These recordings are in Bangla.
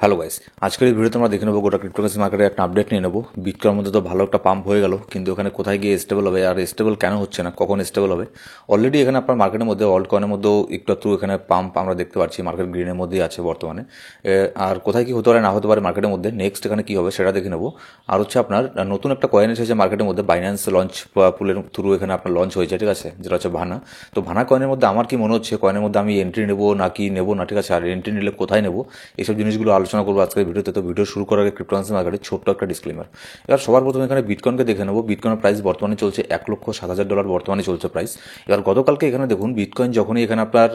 হ্যালো গাইস, আজকের এই ভিডিওতে আমরা দেখে নেবো গোটা ক্রিপ্টোকারেন্সি মার্কেটে একটা আপডেট নিয়ে নেবো। বিটকয়েনের মধ্যে তো ভালো একটা পাম্প হয়ে গেল, কিন্তু ওখানে কোথায় গিয়ে স্টেবল হবে আর স্টেবল কেন হচ্ছে না, কখন স্টেবল হবে। অলরেডি এখানে আপনার মার্কেটের মধ্যে অল্ট কয়েনের মধ্যেও একটু এখানে পাম্প আমরা দেখতে পাচ্ছি, মার্কেট গ্রিনের মধ্যেই আছে বর্তমানে। আর কোথায় কি হতে পারে না হতে পারে মার্কেটের মধ্যে, নেক্সট এখানে কি হবে সেটা দেখে নেবো। আর হচ্ছে আপনার নতুন একটা কয়েন এসেছে মার্কেটের মধ্যে, বাইন্যান্স লঞ্চ পুলের থ্রু এখানে আপনার লঞ্চ হয়েছে, ঠিক আছে, যেটা হচ্ছে ভানা। তো ভানা কয়েনের মধ্যে আমার কি মনে হচ্ছে, কয়েনের মধ্যে আমি এন্ট্রি নেবো নাকি নেবো না, ঠিক আছে, আর এন্ট্রি নিলে কোথায় নেবো, এইসব জিনিসগুলো আলোচনা করবো আজকের ভিডিওতে। তো ভিডিও শুরু করার আগে ক্রিপ্টোকারেন্সি মার্কেটের ছোট্ট একটা ডিসক্লেমার। এবার সবার প্রথমে এখানে বিটকয়েনকে দেখে নেবো। বিটকয়েনের প্রাইস বর্তমানে চলছে $1,07,000 বর্তমানে চলছে প্রাইস। এবার গতকালকে এখানে দেখুন বিটকয়েন যখনই এখানে আপনার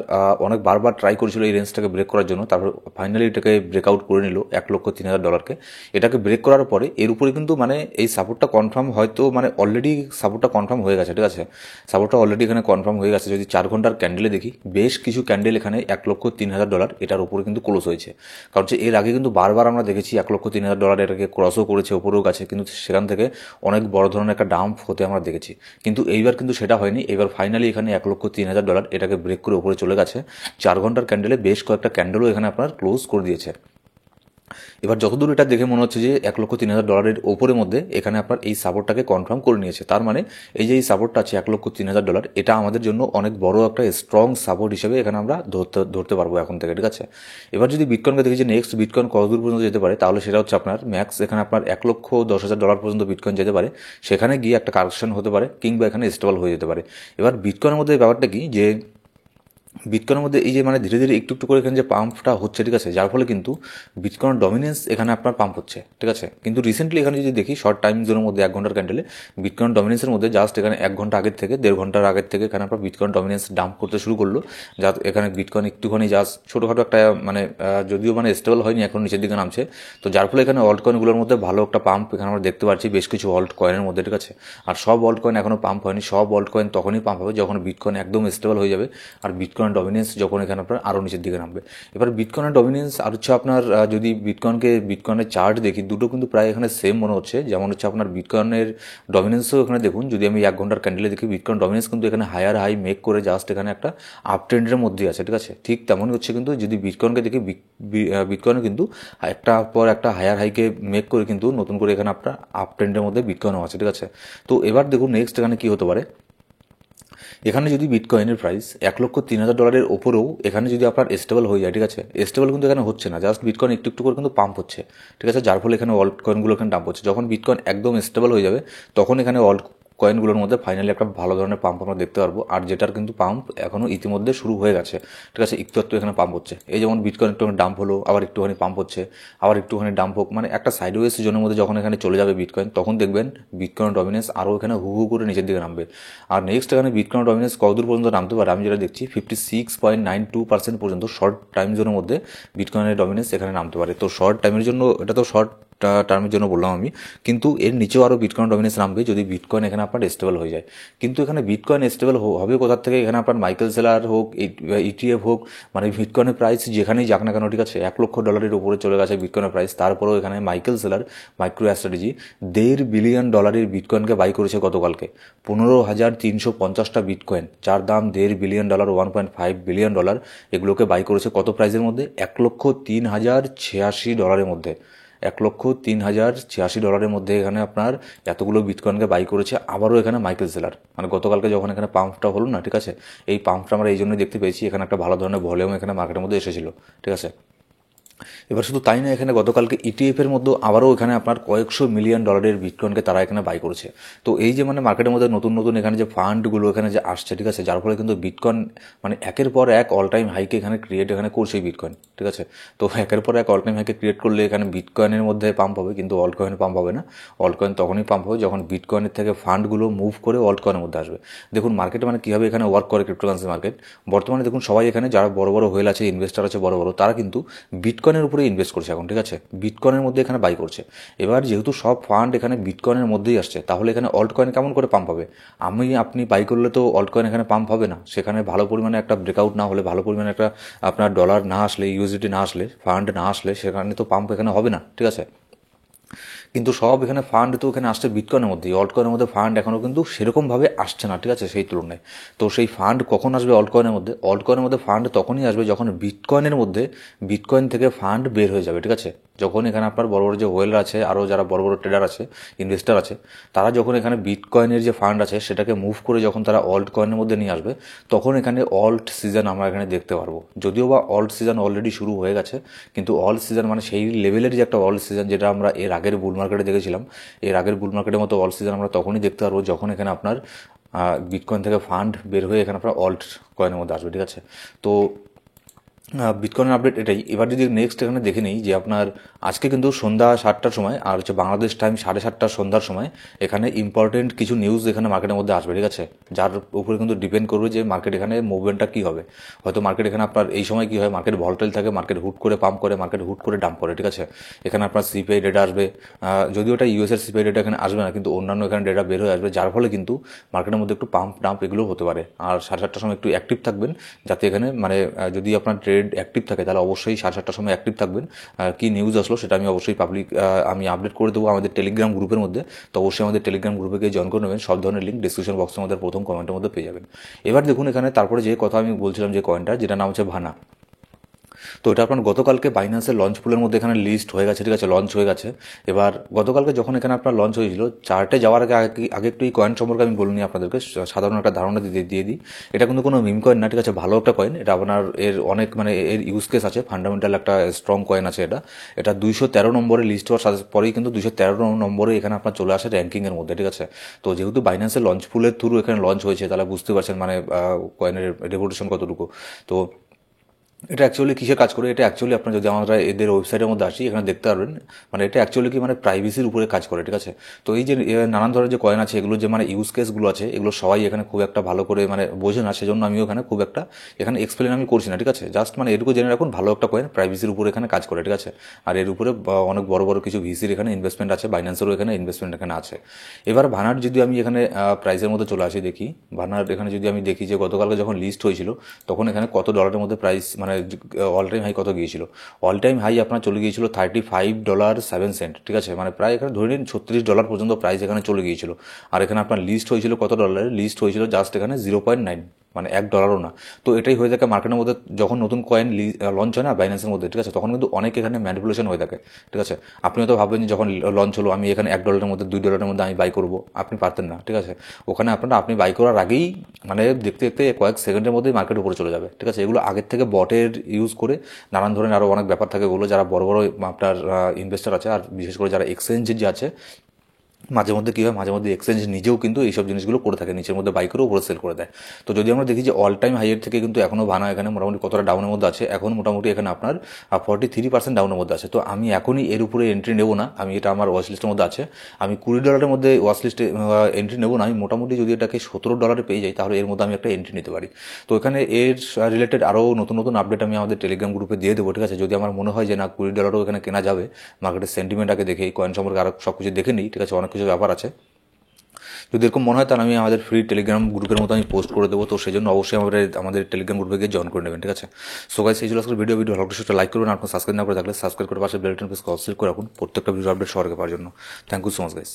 অনেক বারবার ট্রাই করেছিল এই রেঞ্জটাকে ব্রেক করার জন্য, তারপর ফাইনালি এটাকে ব্রেকআউট করে নিল $1,03,000-কে। এটাকে ব্রেক করার পরে এর উপরে কিন্তু মানে এই সাপোর্টটা কনফার্ম, হয়তো মানে অলরেডি সাপোর্টটা কনফার্ম হয়ে গেছে, ঠিক আছে, সাপোর্টটা অলরেডি এখানে কনফার্ম হয়ে গেছে। যদি 4 ঘন্টার ক্যান্ডেলে দেখি, বেশ কিছু ক্যান্ডেল এখানে $1,03,000 এটার উপরে কিন্তু ক্লোজ হয়েছে। কারণ যে এর আগে কিন্তু বারবার আমরা দেখেছি $1,03,000 এটাকে ক্রসও করেছে, ওপরেও গেছে, কিন্তু সেখান থেকে অনেক বড় ধরনের একটা ডাম্প হতে আমরা দেখেছি। কিন্তু এইবার কিন্তু সেটা হয়নি। এবার ফাইনালি এখানে $1,03,000 এটাকে ব্রেক করে ওপরে চলে গেছে। 4 ঘন্টার ক্যান্ডেলে বেশ কয়েকটা ক্যান্ডেলও এখানে আপনার ক্লোজ করে দিয়েছে। এবার যতদূর এটা দেখে মনে হচ্ছে যে $1,03,000 ওপরের মধ্যে এখানে আপনার এই সাপোর্টটাকে কনফার্ম করে নিয়েছে। তার মানে এই যে এই সাপোর্টটা আছে $1,03,000, এটা আমাদের জন্য অনেক বড় একটা স্ট্রং সাপোর্ট হিসেবে এখানে আমরা ধরতে পারবো এখন থেকে, ঠিক আছে। এবার যদি বিটকয়েনকে দেখি যে নেক্সট বিটকয়েন কতদূর পর্যন্ত যেতে পারে, তাহলে সেটা হচ্ছে আপনার ম্যাক্স এখানে আপনার $1,10,000 পর্যন্ত বিটকয়েন যেতে পারে। সেখানে গিয়ে একটা কারেকশন হতে পারে, কিংবা এখানে স্টেবল হয়ে যেতে পারে। এবার বিটকয়েনের মধ্যে ব্যাপারটা কি, যে বিটকয়েনের মধ্যে এই যে মানে ধীরে ধীরে একটু করে এখানে যে পাম্পটা হচ্ছে, ঠিক আছে, যার ফলে কিন্তু বিটকয়েন ডমিনেন্স এখানে আপনার পাম্প হচ্ছে, ঠিক আছে। কিন্তু রিসেন্টলি এখানে যদি দেখি শর্ট টাইম জোনের মধ্যে 1 ঘন্টার ক্যান্ডেলে বিটকয়েন ডমিনেন্সের মধ্যে জাস্ট এখানে 1 ঘন্টা আগের থেকে 1.5 ঘন্টার আগের থেকে এখানে আপনার বিটকয়েন ডমিনেন্স ডাম্প করতে শুরু করলো। যা এখানে বিটকয়েন একটুখানি জাস্ট ছোটোখাটো একটা মানে যদিও মানে স্টেবল হয়নি, এখন নিচের দিকে নামছে। তো যার ফলে এখানে অল্ট কয়েনগুলোর মধ্যে ভালো একটা পাম্প এখানে আমরা দেখতে পাচ্ছি, বেশ কিছু অল্ট কয়েনের মধ্যে, ঠিক আছে। আর সব অল্ট কয়েন এখনও পাম্প হয়নি, সব অল্ট কয়েন তখনই পাম্প হবে যখন বিটকয়েন একদম স্টেবল হয়ে যাবে, আর বিটকয়েন ডমিনেন্স যখন এখানে আপনার আরও নিচের দিকে নামবে। এবার বিটকয়েনের ডমিনেন্স আর হচ্ছে আপনার যদি বিটকয়েনের চার্ট দেখি, দুটো কিন্তু প্রায় এখানে সেম মনে হচ্ছে। যেমন হচ্ছে আপনার বিটকয়েনের ডমিনেন্সও এখানে দেখুন, যদি আমি 1 ঘন্টার ক্যান্ডেলে দেখি, বিটকয়েন ডমিনেন্স কিন্তু এখানে হায়ার হাই মেক করে জাস্ট এখানে একটা আপ ট্রেন্ডের মধ্যে আছে, ঠিক আছে। ঠিক তেমনই হচ্ছে কিন্তু যদি বিটকয়েনকে দেখি, বিটকয়েনও কিন্তু একটা পর একটা হায়ার হাইকে মেক করে কিন্তু নতুন করে এখানে আপনার আপ ট্রেন্ডের মধ্যে বিটকয়েনও আছে, ঠিক আছে। তো এবার দেখুন নেক্সট এখানে কি হতে পারে। এখানে যদি বিটকয়েনের প্রাইস $1,03,000 ওপরেও এখানে যদি আপনার স্টেবল হয়ে যায়, ঠিক আছে, স্টেবল কিন্তু এখানে হচ্ছে না, জাস্ট বিটকয়েন একটু করে কিন্তু পাম্প হচ্ছে, ঠিক আছে, যার ফলে এখানে অল্ট কয়েনগুলো এখানে ডাম্প হচ্ছে। যখন বিটকয়েন একদম স্টেবল হয়ে যাবে, তখন এখানে অল্ট কয়েনগুলোর মধ্যে ফাইনালি একটা ভালো ধরনের পাম্প আমরা দেখতে পারবো। আর যেটার কিন্তু পাম্প এখনও ইতিমধ্যে শুরু হয়ে গেছে, ঠিক আছে, একটু এখানে পাম্প হচ্ছে। এই যেমন বিটকয়েন একটুখানি ডাম্প হলো, আবার একটুখানি পাম্প হচ্ছে, আবার একটুখানি ডাম্প হোক, মানে একটা সাইডওয়েজ জোনের মধ্যে যখন এখানে চলে যাবে বিটকয়েন, তখন দেখবেন বিটকয়েন ডমিনেন্স আরও এখানে হু করে নিচের দিকে নামবে। আর নেক্সট এখানে বিটকয়েন ডমিনেন্স কতদূর পর্যন্ত নামতে পারে, আমি যেটা দেখছি 56.92% পর্যন্ত শর্ট টাইম জোনের মধ্যে বিটকয়েনের ডমিনেন্স এখানে নামতে পারে। তো শর্ট টাইমের জন্য, এটা তো শর্ট টার্মের জন্য বললাম আমি, কিন্তু এর নিচেও আরও বিটকয়েন ডমিনেন্স নামবে যদি বিটকয়েন এখানে আপনার স্টেবল হয়ে যায়। কিন্তু এখানে বিটকয়েন স্টেবল হবে কোথার থেকে, এখানে আপনার মাইকেল সেলার হোক, ইটিএফ হোক, মানে বিটকয়েনের প্রাইস যেখানেই যাক না কেন, ঠিক আছে, $1,00,000 উপরে চলে গেছে বিটকয়েনের প্রাইস। তারপরেও এখানে Michael Saylor MicroStrategy $1.5 billion বিটকয়েনকে বাই করেছে গতকালকে। 15,350টা বিটকয়েন, যার দাম $1.5 বিলিয়ন, $1.5 বিলিয়ন, এগুলোকে বাই করেছে কত প্রাইসের মধ্যে, $1,03,086 মধ্যে। $1,03,086 মধ্যে এখানে আপনার এতগুলো বিটকয়েনকে বাই করেছে। আবারও এখানে মাইকেল সেলার, মানে গতকালকে যখন এখানে পাম্পটা হলো না, ঠিক আছে, এই পাম্পটা আমরা এই জন্যই দেখতে পেয়েছি, এখানে একটা ভালো ধরনের ভলিউম এখানে মার্কেটের মধ্যে এসেছিল, ঠিক আছে। এবার শুধু তাই না, এখানে গতকালকে ইটিএফের মধ্যে আবারও এখানে আপনার কয়েকশো মিলিয়ন ডলারের বিটকয়েনকে তারা এখানে বাই করেছে। তো এই যে মানে মার্কেটের মধ্যে নতুন এখানে যে ফান্ডগুলো এখানে যে আসছে, ঠিক আছে, যার ফলে কিন্তু বিটকয়েন মানে একের পর এক অল টাইম হাইকে এখানে ক্রিয়েট এখানে করছে বিটকয়েন, ঠিক আছে। তো একের পর এক অল টাইম হাইকে ক্রিয়েট করলে এখানে বিটকয়েনের মধ্যে পাম্প হবে, কিন্তু অল্ট কয়েনে পাম্প হবে না। অল্ট কয়েন তখনই পাম্প হবে যখন বিটকয়েনের থেকে ফান্ডগুলো মুভ করে অল্ট কয়েনের মধ্যে আসবে। দেখুন মার্কেটে মানে কীভাবে এখানে ওয়ার্ক করে ক্রিপ্টোকারেন্সি মার্কেট। বর্তমানে দেখুন সবাই এখানে যারা বড় হোয়েল আছে, ইনভেস্টার আছে বড়, তারা কিন্তু বিটকয়েনের উপরে ইনভেস্ট করছে এখন, ঠিক আছে, বিটকয়েনের মধ্যে এখানে বাই করছে। এবার যেহেতু সব ফান্ড এখানে বিটকয়েনের মধ্যেই আসছে, তাহলে এখানে অল্ট কয়েন কেমন করে পাম্প হবে। আপনি বাই করলে তো অল্ট কয়েন এখানে পাম্প হবে না, সেখানে ভালো পরিমাণে একটা ব্রেকআউট না হলে, ভালো পরিমাণে একটা আপনার ডলার না আসলে, ইউএসডিটি না আসলে, ফান্ড না আসলে সেখানে তো পাম্প এখানে হবে না, ঠিক আছে। কিন্তু সব এখানে ফান্ড তো এখানে আসছে বিটকয়েনের মধ্যে, অল্ট কয়েনের মধ্যে ফান্ড এখনও কিন্তু সেরকমভাবে আসছে না, ঠিক আছে, সেই তুলনায়। তো সেই ফান্ড কখন আসবে অল্ট কয়েনের মধ্যে? অল্ট কয়েনের মধ্যে ফান্ড তখনই আসবে যখন বিটকয়েনের মধ্যে বিটকয়েন থেকে ফান্ড বের হয়ে যাবে, ঠিক আছে। যখন এখানে আপনার বড় বড় যে হোয়েলার আছে, আরও যারা বড় বড় ট্রেডার আছে, ইনভেস্টার আছে, তারা যখন এখানে বিটকয়েনের যে ফান্ড আছে সেটাকে মুভ করে যখন তারা অল্ট কয়েনের মধ্যে নিয়ে আসবে, তখন এখানে অল্ট সিজন আমরা এখানে দেখতে পারবো। যদিও বা অল্ট সিজন অলরেডি শুরু হয়ে গেছে, কিন্তু অল্ট সিজন মানে সেই লেভেলের যে একটা অল্ট সিজন যেটা আমরা এর আগের বুল মার্কেটে দেখেছিলাম, এর আগের বুল মার্কেটের মতো অল্ট সিজন আমরা তখনই দেখতে পারবো যখন এখানে আপনার বিটকয়েন থেকে ফান্ড বের হয়ে এখানে আপনার অল্ট কয়েনের মধ্যে আসবে, ঠিক আছে। তো বিটকয়েনের আপডেট এটাই। এবার যদি নেক্সট এখানে দেখে নিই যে আপনার আজকে কিন্তু সন্ধ্যা 7টার সময় আর হচ্ছে বাংলাদেশ টাইম 7:30 সন্ধ্যার সময় এখানে ইম্পর্টেন্ট কিছু নিউজ এখানে মার্কেটের মধ্যে আসবে, ঠিক আছে, যার উপরে কিন্তু ডিপেন্ড করবে যে মার্কেট এখানে মুভমেন্টটা কী হবে। হয়তো মার্কেট এখানে আপনার এই সময় কী হয়, মার্কেট ভলটাইল থাকে, মার্কেট হুট করে পাম্প করে, মার্কেট হুট করে ডাম্প করে, ঠিক আছে। এখানে আপনার সিপিআই ডেটা আসবে, যদিও এটা ইউএসের সিপিআই ডেটা এখানে আসবে না, কিন্তু অন্যান্য এখানে ডেটা বের হয়ে আসবে, যার ফলে কিন্তু মার্কেটের মধ্যে একটু পাম্প ডাম্প এগুলো হতে পারে। আর 7:30টার সময় একটু অ্যাক্টিভ থাকবেন, যাতে এখানে মানে যদি আপনার ট্রেড অ্যাক্টিভ থাকে তাহলে অবশ্যই 7:30টার সময় অ্যাক্টিভ থাকবেন। কী নিউজ আসলো সেটা আমি অবশ্যই আমি আপডেট করে দেবো আমাদের টেলিগ্রাম গ্রুপের মধ্যে। তো অবশ্যই আমাদের টেলিগ্রাম গ্রুপে গিয়ে জয়েন করে নেবেন, সব ধরনের লিঙ্ক ডিসক্রিপশন বক্সের মধ্যে প্রথম কমেন্টের মধ্যে পেয়ে যাবেন। এবার দেখুন এখানে তারপরে যে কথা আমি বলছিলাম যে কয়েনটা, যেটা নাম হচ্ছে ভানা। তো এটা আপনার গতকালকে বাইন্যান্সের লঞ্চ পুলের মধ্যে এখানে লিস্ট হয়ে গেছে, ঠিক আছে, লঞ্চ হয়ে গেছে। এবার গতকালকে যখন এখানে আপনার লঞ্চ হয়েছিল, চার্টে যাওয়ার আগে একটু এই কয়েন সম্পর্কে আমি বলে নিই আপনাদেরকে, সাধারণ একটা ধারণা দিয়ে দিই। এটা কিন্তু কোনো মিম কয়েন না, ঠিক আছে, ভালো একটা কয়েন। এটা আপনার এর অনেক মানে এর ইউজ কেস আছে, ফান্ডামেন্টাল একটা স্ট্রং কয়েন আছে। এটা 213 নম্বরে লিস্ট হওয়ার সাথে পরেই কিন্তু 213 নম্বরে এখানে আপনার চলে আসে র্যাঙ্কিংয়ের মধ্যে, ঠিক আছে। তো যেহেতু বাইন্যান্সের লঞ্চ পুলের থ্রু এখানে লঞ্চ হয়েছে, তাহলে বুঝতে পারছেন মানে কয়েনের রেপুটেশন কতটুকু। তো এটা অ্যাকচুয়ালি কিসে কাজ করে? এটা অ্যাকচুয়ালি আপনার যদি আমরা এদের ওয়েবসাইটের মধ্যে আসি, এখানে দেখতে পারবেন মানে এটা অ্যাকচুয়ালি কি মানে প্রাইভেসির উপরে কাজ করে, ঠিক আছে। তো এই যে নানান ধরনের যে কয়েন আছে, এগুলো যে মানে ইউজ কেসগুলো আছে, এগুলো সবাই এখানে খুব একটা ভালো করে মানে বোঝে না, সেজন্য আমিও এখানে খুব একটা এখানে এক্সপ্লেন আমি করছি না, ঠিক আছে। জাস্ট মানে এটুকু জেনে রাখুন, ভালো একটা কয়েন, প্রাইভেসির উপরে এখানে কাজ করে, ঠিক আছে। আর এর উপরে অনেক বড় বড় কিছু ভিসির এখানে ইনভেস্টমেন্ট আছে, বাইন্যান্সেরও এখানে ইনভেস্টমেন্ট এখানে আছে। এবার ভানার যদি আমি এখানে প্রাইসের মধ্যে চলে আসি, দেখি ভানার এখানে যদি আমি দেখি যে গতকালকে যখন লিস্ট হয়েছিল তখন এখানে কত ডলারের মধ্যে প্রাইস মানে অল টাইম হাই কত গিয়েছিল? অল টাইম হাই আপনার চলে গিয়েছিল $35.07, ঠিক আছে, মানে প্রায় এখানে ধরে নিন $36 পর্যন্ত প্রাইস এখানে চলে গিয়েছিল। আর এখানে আপনার লিস্ট হয়েছিল কত ডলারের? লিস্ট হয়েছিল জাস্ট এখানে 0.9, মানে $1 না। তো এটাই হয়ে থাকে মার্কেটের মধ্যে যখন নতুন কয়েন লঞ্চ হয় না বাইন্যান্সের মধ্যে, ঠিক আছে, তখন কিন্তু অনেক এখানে ম্যানিপুলেশন হয়ে থাকে, ঠিক আছে। আপনি হয়তো ভাববেন যে যখন লঞ্চ হলো আমি এখানে $1 মধ্যে $2 মধ্যে আমি বাই করবো, আপনি পারতেন না, ঠিক আছে। ওখানে আপনি বাই করার আগেই মানে দেখতে দেখতে কয়েক সেকেন্ডের মধ্যেই মার্কেট উপরে চলে যাবে, ঠিক আছে। এগুলো আগের থেকে বটের ইউজ করে নানান ধরনের আরও অনেক ব্যাপার থাকে, ওগুলো যারা বড় বড় আপনার ইনভেস্টার আছে, আর বিশেষ করে যারা এক্সচেঞ্জের যে আছে, মাঝে মধ্যে কী হয়, মাঝে মধ্যে এক্সচেঞ্জ নিজেও কিন্তু এইসব জিনিসগুলো করে থাকে, নিচের মধ্যে বাই করে উপরে সেল করে দেয়। তো যদি আমরা দেখি যে অল টাইম হাইয়ের থেকে কিন্তু এখনও ভানা এখানে মোটামুটি কতটা ডাউনের মধ্যে আছে, এখন মোটামুটি এখানে আপনার 43% ডাউনের মধ্যে আছে। তো আমি এখনই এর উপরে এন্ট্রি নেবো না, আমি এটা আমার ওয়াচ লিস্টের মধ্যে আছে, আমি $20 মধ্যে ওয়াচ লিস্টে এন্ট্রি নেবো না। আমি মোটামুটি যদি এটাকে $17 পেয়ে যাই তাহলে এর মধ্যে আমি একটা এন্ট্রি নিতে পারি। তো এখানে এর রিলেটেড আরও নতুন নতুন আপডেট আমি আমাদের টেলিগ্রাম গ্রুপে দিয়ে দেবো, ঠিক আছে। যদি আমার মনে হয় যে না $20 এখানে কেনা যাবে, মার্কেটের সেন্টিমেন্ট আগে দেখে এই কয়েন সম্পর্কে আরও সব কিছু দেখে নিই, ঠিক আছে, অনেক কিছু ব্যাপার আছে। যদি এরকম মনে হয় তাহলে আমি আমাদের ফ্রি টেলিগ্রাম গ্রুপের মতো আমি পোস্ট করে দেবো। তো সেই জন্য অবশ্যই আমাদের টেলিগ্রাম গ্রুপে গিয়ে জয়েন করে নেবেন, ঠিক আছে। সো গাইস, এই ছিল আজকের ভিডিও ভালো লাগলে লাইক করবেন, আপনার সাবস্ক্রাইব না করে থাকলে সাবস্ক্রাইব করে পাশে বেল আইকন প্রেস করে অল সিলেক্ট করে রাখুন প্রত্যেকটা ভিডিও আপডেট সবার আগে পাওয়ার জন্য। Thank you so much guys.